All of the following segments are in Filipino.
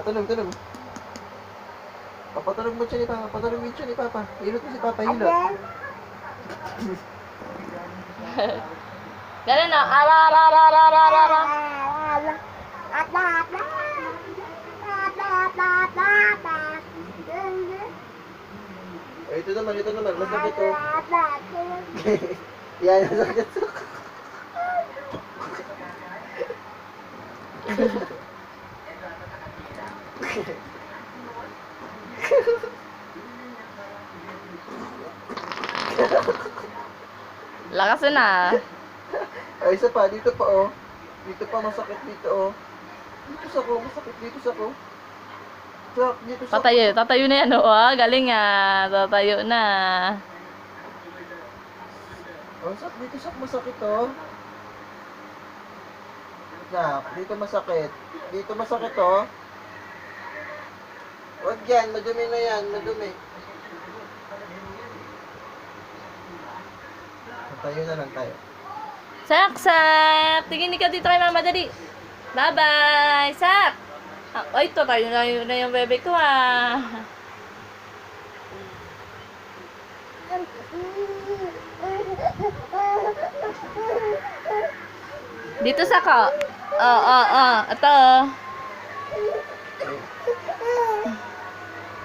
Tulog, tulog. Papatulog mo siya ni Papa. Patulog mo siya ni Papa. Hilot mo si Papa, hilot. Ganun na. Ara, ara, ara, ara, ara, ara. Ito naman. Masakit to. Yan, masakit to. Lakas na. Ay, isa pa. Dito pa, oh. Dito pa, masakit dito, oh. Dito sa ko, masakit dito sa ko. Dito sa Tatayo na yan, oh. Ah, galing ah. Tatayo na. Oh, dito sa masakit, oh. Dito masakit. Dito masakit, oh. Huwag yan, madumi na yan, madumi. Tayo na lang tayo. Sak, sak. Tingin ka dito kay Mama, dali. Bye-bye. Sak. Ay, tatayo na yung bebe ko ah. Dito sa ko. Ito.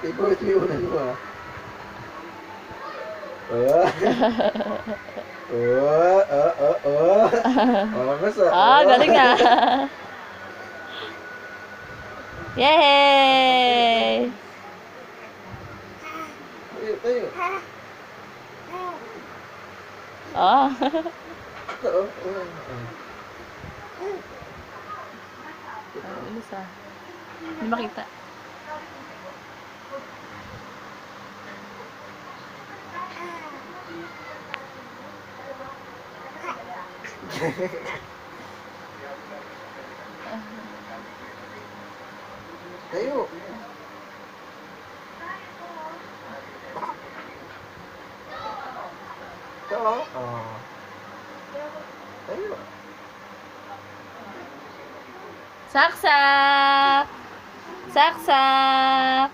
Ibulit mo yung unan mo, ah. Galing ah. Yay! Tayo. Oh. Alis ah. Hindi makita. Tayo. Ito, oh. Tayo. Sak-sak! Sak-sak!